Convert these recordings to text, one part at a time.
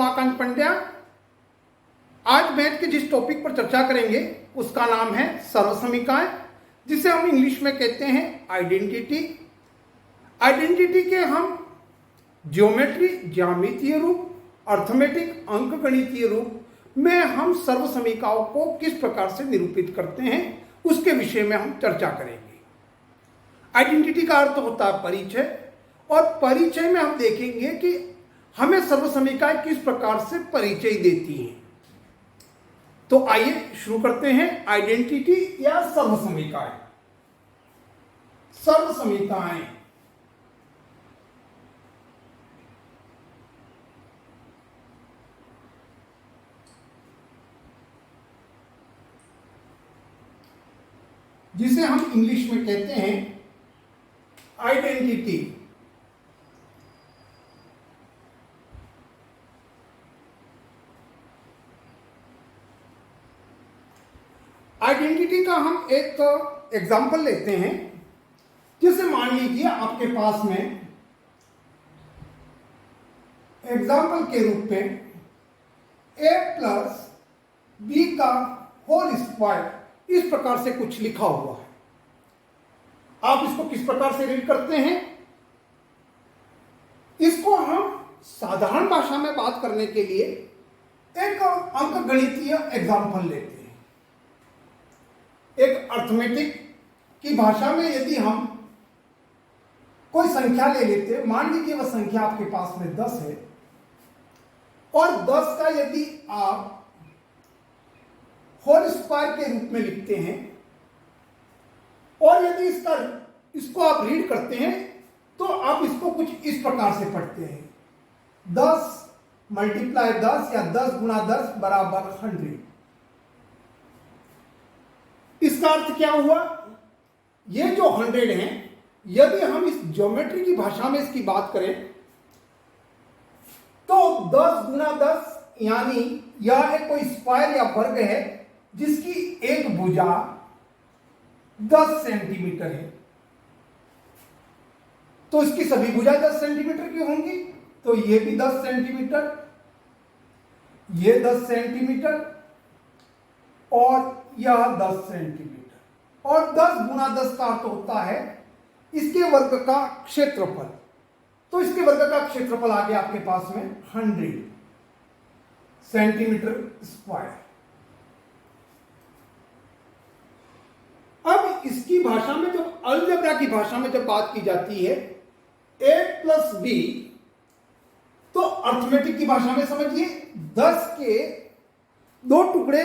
उमाकांत पंड्या। आज मैथ के जिस टॉपिक पर चर्चा करेंगे उसका नाम है सर्वसमीकाएं, जिसे हम इंग्लिश में कहते हैं आइडेंटिटी। आइडेंटिटी के हम ज्योमेट्री ज्यामितीय रूप, अर्थमेटिक अंकगणितीय रूप में हम सर्वसमीकाओं को किस प्रकार से निरूपित करते हैं उसके विषय में हम चर्चा करेंगे। आइडेंटिटी का अर्थ होता है परिचय, और परिचय में हम देखेंगे कि हमें सर्वसमीकाएं किस प्रकार से परिचय देती हैं। तो आइए शुरू करते हैं। आइडेंटिटी या सर्वसमीकाएं। सर्वसमीकाएं जिसे हम इंग्लिश में कहते हैं आइडेंटिटी। आइडेंटिटी का हम एक एग्जाम्पल लेते हैं। जैसे मान लीजिए आपके पास में एग्जाम्पल के रूप में a प्लस बी का होल स्क्वायर इस प्रकार से कुछ लिखा हुआ है। आप इसको किस प्रकार से रीड करते हैं? इसको हम साधारण भाषा में बात करने के लिए एक अंकगणितीय एग्जाम्पल लेते हैं। एक अर्थमेटिक की भाषा में यदि हम कोई संख्या ले लेते हैं, मान लीजिए वह संख्या आपके पास में 10 है, और 10 का यदि आप होल स्क्वायर के रूप में लिखते हैं, और यदि इसको आप रीड करते हैं तो आप इसको कुछ इस प्रकार से पढ़ते हैं, 10 मल्टीप्लाई 10 या 10 गुणा 10 बराबर 100। इसका अर्थ क्या हुआ? ये जो 100 है, यदि हम इस ज्योमेट्री की भाषा में इसकी बात करें तो 10 गुणा 10 यानी यह एक कोई स्क्वायर या वर्ग है जिसकी एक भुजा 10 सेंटीमीटर है। तो इसकी सभी भुजा 10 सेंटीमीटर की होंगी, तो ये भी 10 सेंटीमीटर, ये 10 सेंटीमीटर और यह 10 सेंटीमीटर। और 10 गुणा 10 का अर्थ होता है इसके वर्ग का क्षेत्रफल। तो इसके वर्ग का क्षेत्रफल आ गया आपके पास में 100 सेंटीमीटर स्क्वायर। अब इसकी भाषा में, जब अलजेब्रा की भाषा में जब बात की जाती है a प्लस बी, तो अर्थमेटिक की भाषा में समझिए 10 के 2 टुकड़े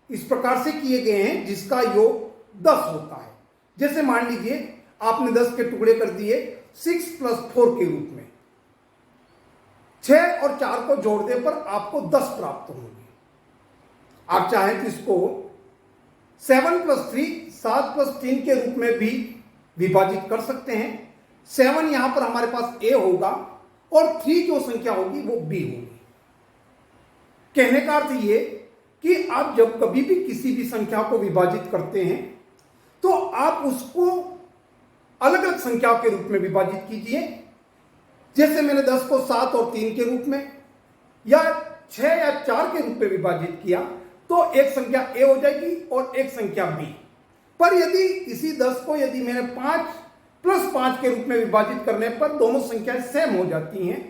इस प्रकार से किए गए हैं जिसका योग 10 होता है। जैसे मान लीजिए आपने 10 के टुकड़े कर दिए 6 प्लस 4 के रूप में, 6 और 4 को जोड़ने पर आपको 10 प्राप्त होंगे। आप चाहें तो इसको 7 प्लस 3, 7 प्लस 3 के रूप में भी विभाजित कर सकते हैं। 7 यहां पर हमारे पास a होगा और 3 जो संख्या होगी वो b होगी। कहने का अर्थ ये कि आप जब कभी भी किसी भी संख्या को विभाजित करते हैं तो आप उसको अलग अलग संख्याओं के रूप में विभाजित कीजिए। जैसे मैंने 10 को 7 और 3 के रूप में, या 6 या 4 के रूप में विभाजित किया, तो एक संख्या a हो जाएगी और एक संख्या b। पर यदि इसी 10 को यदि मैंने 5 प्लस 5 के रूप में विभाजित करने पर दोनों संख्याएं सेम हो जाती हैं,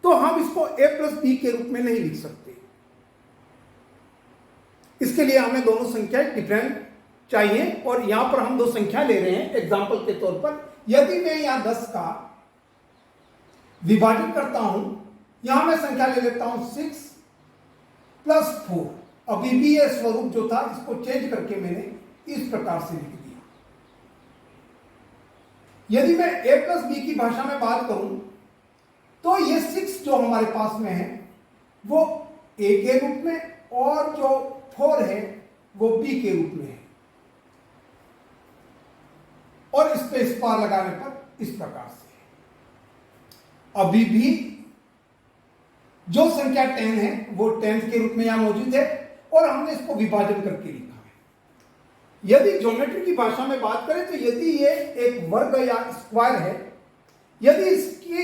तो हम इसको a प्लस b के रूप में नहीं लिख सकते। इसके लिए हमें दोनों संख्याएं डिफरेंट चाहिए, और यहां पर हम 2 संख्या ले रहे हैं एग्जाम्पल के तौर पर। यदि मैं यहां 10 का विभाजित करता हूं, यहां मैं संख्या ले लेता हूं 6 प्लस 4। अभी भी यह स्वरूप जो था इसको चेंज करके मैंने इस प्रकार से लिख दिया। यदि मैं a प्लस बी की भाषा में बात करूं तो ये 6 जो हमारे पास में है वो a के रूप में, और जो 4 है वो b के रूप में है। और इस पे स्पार लगाने पर इस प्रकार से अभी भी जो संख्या 10 है वो 10 के रूप में यहां मौजूद है, और हमने इसको विभाजन करके लिखा है। यदि ज्योमेट्री की भाषा में बात करें तो यदि ये एक वर्ग या स्क्वायर है, यदि इसकी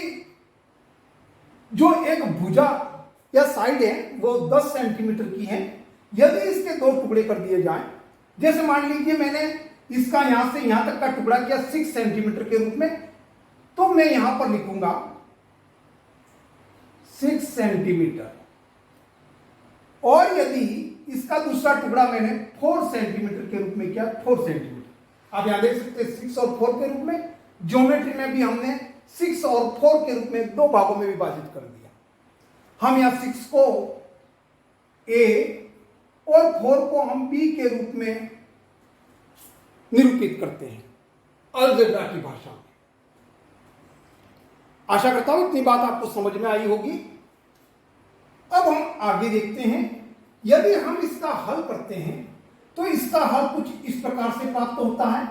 जो एक भुजा या साइड है वो 10 सेंटीमीटर की है। यदि इसके दो टुकड़े कर दिए जाएं, जैसे मान लीजिए मैंने इसका यहां से यहां तक का टुकड़ा किया 6 सेंटीमीटर के रूप में, तो मैं यहां पर लिखूंगा 6 सेंटीमीटर। और यदि इसका दूसरा टुकड़ा मैंने 4 सेंटीमीटर के रूप में किया, 4 सेंटीमीटर। आप यहां देख सकते हैं 6 और 4 के रूप में। ज्योमेट्री में भी हमने 6 और 4 के रूप में दो भागों में विभाजित कर दिया। हम यहां 6 को A और 4 को हम B के रूप में निरूपित करते हैं अलजेब्रा की भाषा में। आशा करता हूं इतनी बात आपको समझ में आई होगी। अब हम आगे देखते हैं। यदि हम इसका हल करते हैं तो इसका हल कुछ इस प्रकार से प्राप्त होता है,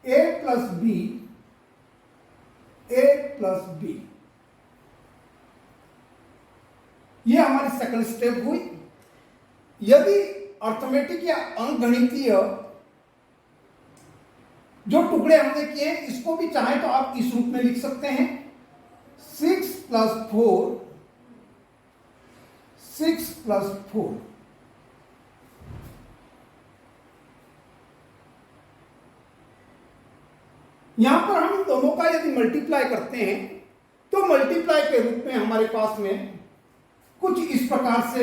a प्लस बी। यह हमारी सेकंड स्टेप हुई। यदि अर्थमेटिक या अंकगणितीय जो टुकड़े हमने किए इसको भी चाहे तो आप इस रूप में लिख सकते हैं, 6 प्लस 4। यहां पर हम दोनों का यदि मल्टीप्लाई करते हैं तो मल्टीप्लाई के रूप में हमारे पास में कुछ इस प्रकार से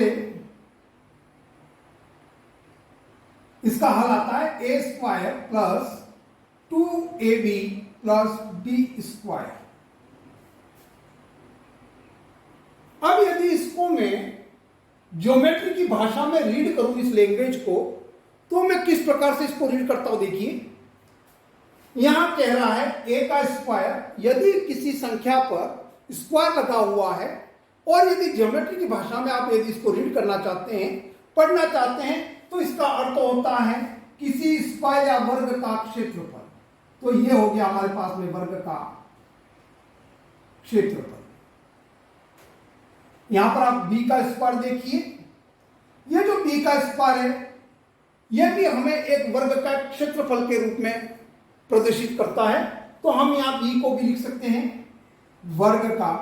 इसका हल आता है, a square plus 2ab plus b square. अब यदि इसको मैं ज्योमेट्री की भाषा में रीड करूं इस लैंग्वेज को, तो मैं किस प्रकार से इसको रीड करता हूं। देखिए यहां कह रहा है a का स्क्वायर। यदि किसी संख्या पर स्क्वायर लगा हुआ है और यदि ज्योमेट्री की भाषा में आप यदि इसको रीड करना चाहते हैं, पढ़ना चाहते हैं, तो इसका अर्थ होता है किसी स्क्वायर या वर्ग का क्षेत्रफल। तो ये हो गया हमारे पास में वर्ग का क्षेत्रफल। यहां पर आप b का स्क्वायर देखिए, ये जो b का स्क्वायर है यह भी हमें एक वर्ग का क्षेत्रफल के रूप में प्रदर्शित करता है। तो हम यहां b को भी लिख सकते हैं वर्ग का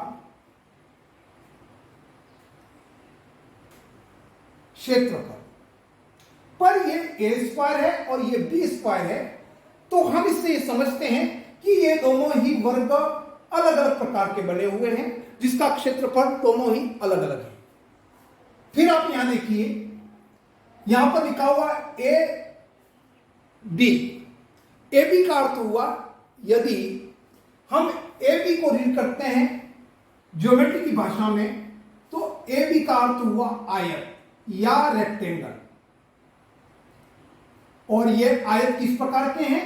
क्षेत्रफल। पर ये a स्क्वायर है और ये b स्क्वायर है, तो हम इससे समझते हैं कि ये दोनों ही वर्ग अलग अलग प्रकार के बने हुए हैं, जिसका क्षेत्रफल दोनों ही अलग अलग है। फिर आप यहां देखिए, यहां पर लिखा हुआ ए बी का अर्थ हुआ, यदि हम ए बी को रीड करते हैं ज्योमेट्री की भाषा में, तो ए बी का अर्थ हुआ आयत या रेक्टेंगल। और ये आयत किस प्रकार के हैं,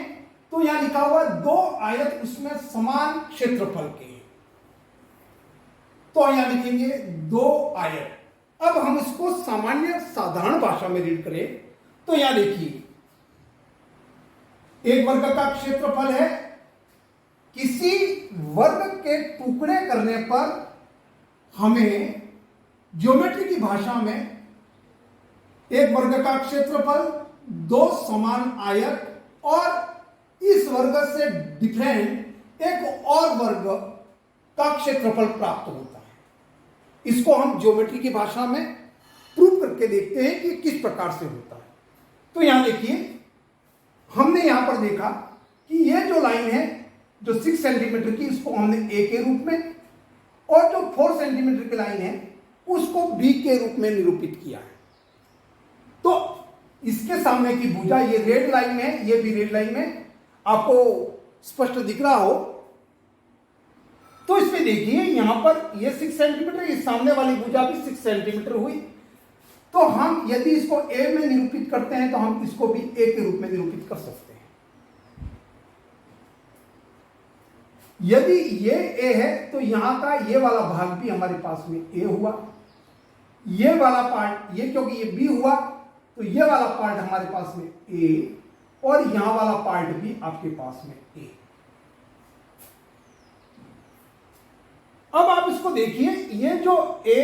तो यहां लिखा हुआ दो आयत उसमें समान क्षेत्रफल के हैं, तो यहां लिखेंगे दो आयत। अब हम इसको सामान्य साधारण भाषा में रीड करें तो यहां देखिए, एक वर्ग का क्षेत्रफल है, किसी वर्ग के टुकड़े करने पर हमें ज्योमेट्री की भाषा में एक वर्ग का क्षेत्रफल, दो समान आयत और इस वर्ग से डिफरेंट एक और वर्ग का क्षेत्रफल प्राप्त होता है। इसको हम ज्योमेट्री की भाषा में प्रूव करके देखते हैं कि किस प्रकार से होता है। तो यहां देखिए, हमने यहां पर देखा कि ये जो लाइन है जो 6 सेंटीमीटर की, इसको हमने a के रूप में, और जो 4 सेंटीमीटर की लाइन है उसको b के रूप में निरूपित किया है। तो इसके सामने की भुजा ये रेड लाइन है, ये भी रेड लाइन में आपको स्पष्ट दिख रहा हो, तो इसमें देखिए यहां पर ये 6 सेंटीमीटर, इस सामने वाली भुजा भी 6 सेंटीमीटर हुई। तो हम यदि इसको a में निरूपित करते हैं तो हम इसको भी a के रूप में निरूपित कर सकते हैं। यदि ये a है तो यहां का ये वाला भाग भी हमारे पास में a हुआ, ये वाला पार्ट, ये क्योंकि ये b हुआ तो ये वाला पार्ट हमारे पास में a, और यहां वाला पार्ट भी आपके पास में a। अब आप इसको देखिए, ये जो a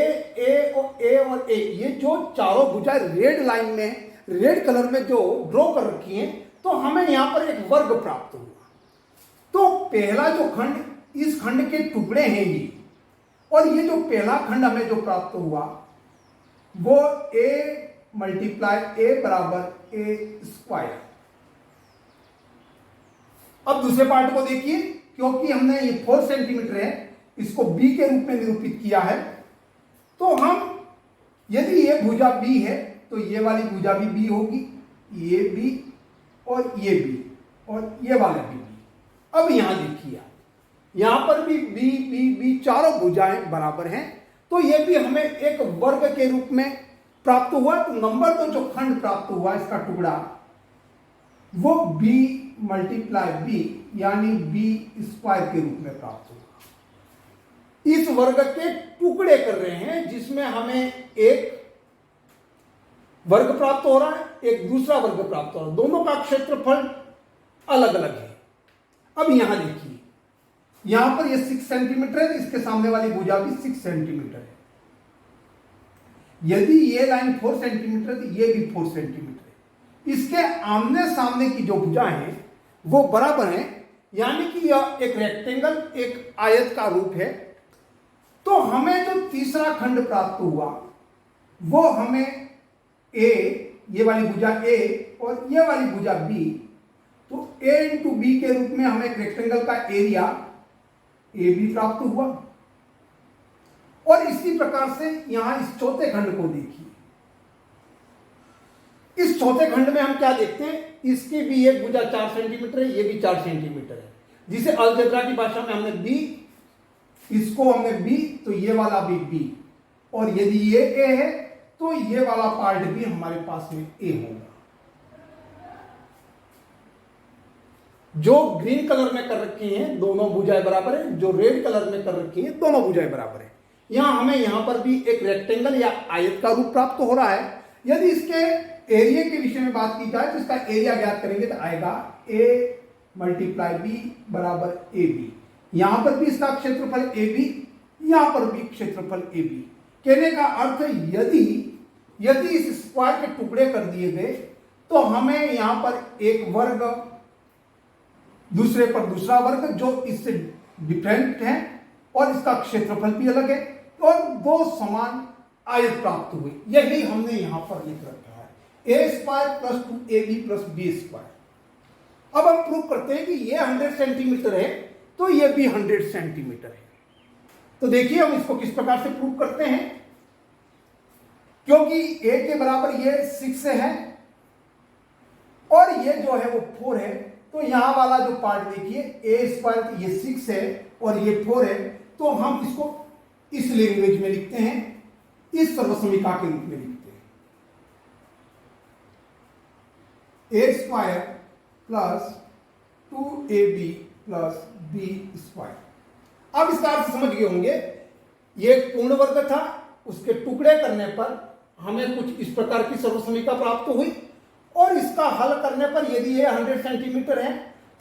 और a, ये जो चारों भुजा रेड लाइन में, रेड कलर में जो ड्रॉ कर रखी हैं, तो हमें यहां पर एक वर्ग प्राप्त हुआ। तो पहला जो खंड, इस खंड के टुकड़े हैं ये, और ये जो पहला खंड हमें जो प्राप्त हुआ वो a मल्टीप्लाई a बराबर a स्क्वायर। अब दूसरे पार्ट को देखिए, क्योंकि हमने ये 4 सेंटीमीटर है, इसको b के रूप में निरूपित किया है, तो हम यदि ये भुजा b है तो ये वाली भुजा भी b होगी, ये b और ये b और ये वाला भी b। अब यहां देखिए, यहां पर भी b b b चारों भुजाएं बराबर हैं, तो ये भी हमें एक वर्ग के रूप में प्राप्त हुआ। तो नंबर तो जो खंड प्राप्त हुआ इसका टुकड़ा वो b मल्टीप्लाई b यानी b स्क्वायर के रूप में प्राप्त हुआ। इस वर्ग के टुकड़े कर रहे हैं जिसमें हमें एक वर्ग प्राप्त हो रहा है, एक दूसरा वर्ग प्राप्त हो रहा है, दोनों का क्षेत्रफल अलग अलग है। अब यहां देखिए, यहां पर ये 6 सेंटीमीटर है, इसके सामने वाली भुजा भी 6 सेंटीमीटर है। यदि ये लाइन 4 सेंटीमीटर तो ये भी 4 सेंटीमीटर है। इसके आमने सामने की जो भुजा है वो बराबर है, यानी कि यह एक रेक्टेंगल, एक आयत का रूप है। तो हमें जो तीसरा खंड प्राप्त हुआ वो हमें a, ये वाली भुजा a और ये वाली भुजा b, तो a इंटू b के रूप में हमें एक रेक्टेंगल का एरिया ए बी प्राप्त हुआ। और इसी प्रकार से यहां इस चौथे खंड को देखिए, इस चौथे खंड में हम क्या देखते हैं, इसकी भी एक भुजा 4 सेंटीमीटर है, ये भी 4 सेंटीमीटर है, जिसे अलजेब्रा की भाषा में हमने b, इसको हमने b, तो ये वाला भी b, और यदि ये a है तो ये वाला पार्ट भी हमारे पास में a होगा। जो ग्रीन कलर में कर रखी हैं दोनों भुजाएं बराबर है, जो रेड कलर में कर रखी हैं दोनों भुजाएं बराबर है। यहां हमें यहां पर भी एक रेक्टेंगल या आयत का रूप प्राप्त हो रहा है। यदि इसके एरिया के विषय में बात की जाए तो इसका एरिया ज्ञात करेंगे तो आएगा a मल्टीप्लाई b बराबर ए बी। यहां पर भी इसका क्षेत्रफल ए बी, यहां पर भी क्षेत्रफल ए बी। कहने का अर्थ यदि इस स्क्वायर के टुकड़े कर दिए गए तो हमें यहां पर एक वर्ग दूसरे पर दूसरा वर्ग जो इससे डिफरेंट है और इसका क्षेत्रफल भी अलग है और दो समान आयत प्राप्त हुए। यही हमने यहां पर लिख रखा है, A square plus 2ab plus B square. अब हम प्रूव करते हैं कि ये 100 सेंटीमीटर है तो ये भी 100 सेंटीमीटर है। तो देखिए हम इसको किस प्रकार से प्रूव करते हैं। क्योंकि a के बराबर ये 6 है और ये जो है वो 4 है, तो यहां वाला जो पार्ट देखिए a स्क्वायर, ये 6 है और ये 4 है, तो हम इसको इस लैंग्वेज में लिखते हैं, इस सर्वसमीका के रूप में लिखते हैं, a square plus 2ab plus b square. अब इसका अर्थ समझ गए होंगे, ये पूर्ण वर्ग था, उसके टुकड़े करने पर हमें कुछ इस प्रकार की सर्वसमीका प्राप्त हुई और इसका हल करने पर यदि ये 100 सेंटीमीटर है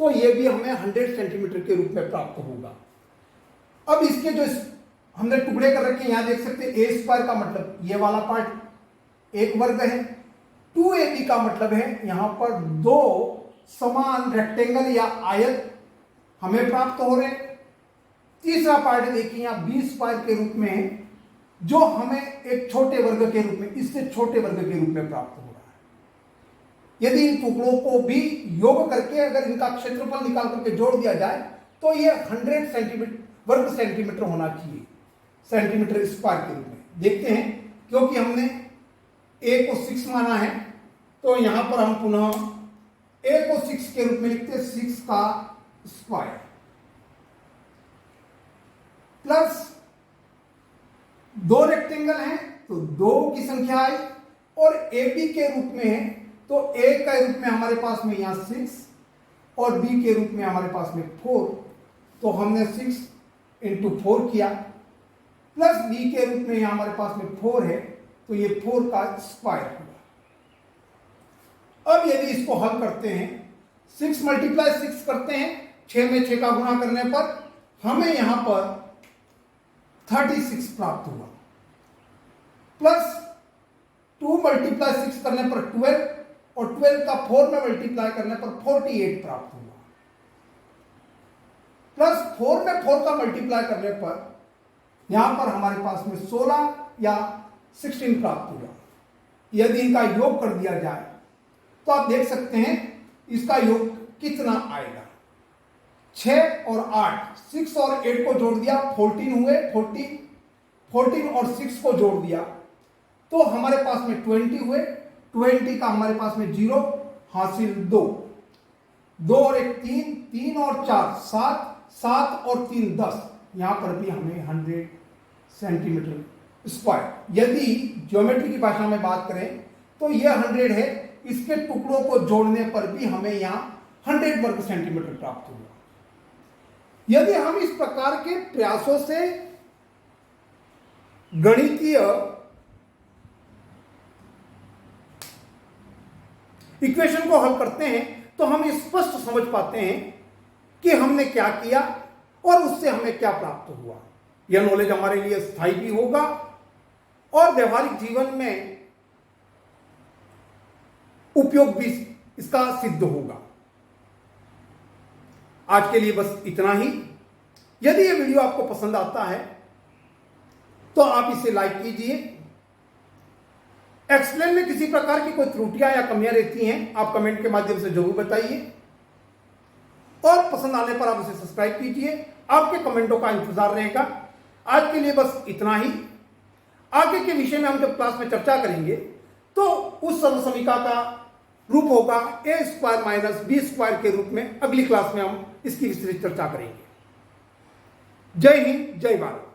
तो ये भी हमें 100 सेंटीमीटर के रूप में प्राप्त होगा। अब इसके जो हमने टुकड़े कर रखे हैं, यहां देख सकते हैं a स्क्वायर का मतलब ये वाला पार्ट एक वर्ग है, 2ab का मतलब है यहां पर दो समान रेक्टेंगल या आयत हमें प्राप्त हो रहे हैं। तीसरा पार्ट देखिए यहां b स्क्वायर के रूप में है जो हमें एक छोटे वर्ग के रूप में, इससे छोटे वर्ग के रूप में प्राप्त हो रहा है। यदि इन टुकड़ों को भी योग करके अगर इनका क्षेत्रफल निकाल करके जोड़ दिया जाए तो ये 100 सेंटीमीटर वर्ग सेंटीमीटर होना चाहिए, सेंटीमीटर स्क्वायर के रूप में। देखते हैं, क्योंकि हमने a को 6 माना है तो यहां पर हम पुनः a को 6 के रूप में लिखते हैं, 6 का स्क्वायर प्लस दो रेक्टेंगल हैं तो दो की संख्या आई और ए बी के रूप में है तो a के रूप में हमारे पास में यहां 6 और b के रूप में हमारे पास में 4, तो हमने 6 इंटू 4 किया प्लस b के रूप में यहां हमारे पास में 4 है तो ये 4 का स्क्वायर हुआ। अब यदि इसको हल करते हैं, 6 मल्टीप्लाई 6 करते हैं, 6 में 6 का गुणा करने पर हमें यहां पर 36 प्राप्त हुआ प्लस 2 मल्टीप्लाई 6 करने पर 12 और 12 का 4 में मल्टीप्लाई करने पर 48 प्राप्त हुआ प्लस 4 में 4 का मल्टीप्लाई करने पर यहां पर हमारे पास में 16 या 16 प्राप्त हुआ। यदि इनका योग कर दिया जाए तो आप देख सकते हैं इसका योग कितना आएगा। 6 और 8, 6 और 8 को जोड़ दिया 14 हुए, 14 और 6 को जोड़ दिया तो हमारे पास में 20 हुए। 20 का हमारे पास में 0 हासिल 2 और 1 3, 3 और 4 7, 7 और 3 10। यहां पर भी हमें 100 सेंटीमीटर स्क्वायर। यदि ज्योमेट्री की भाषा में बात करें तो यह 100 है, इसके टुकड़ों को जोड़ने पर भी हमें यहां 100 वर्ग सेंटीमीटर प्राप्त होगा। यदि हम इस प्रकार के प्रयासों से गणितीय इक्वेशन को हल करते हैं तो हम स्पष्ट समझ पाते हैं कि हमने क्या किया और उससे हमें क्या प्राप्त हुआ। यह नॉलेज हमारे लिए स्थायी भी होगा और व्यवहारिक जीवन में उपयोग भी इसका सिद्ध होगा। आज के लिए बस इतना ही। यदि यह वीडियो आपको पसंद आता है तो आप इसे लाइक कीजिए। एक्सप्लेन में किसी प्रकार की कोई त्रुटियां या कमियां रहती हैं आप कमेंट के माध्यम से जरूर बताइए और पसंद आने पर आप इसे सब्सक्राइब कीजिए। आपके कमेंटों का इंतजार रहेगा। आज के लिए बस इतना ही। आगे के विषय में हम जब क्लास में चर्चा करेंगे तो उस सर्वसमीका का रूप होगा a² - b² के रूप में। अगली क्लास में हम इसकी विस्तृत चर्चा करेंगे। जय हिंद, जय भारत।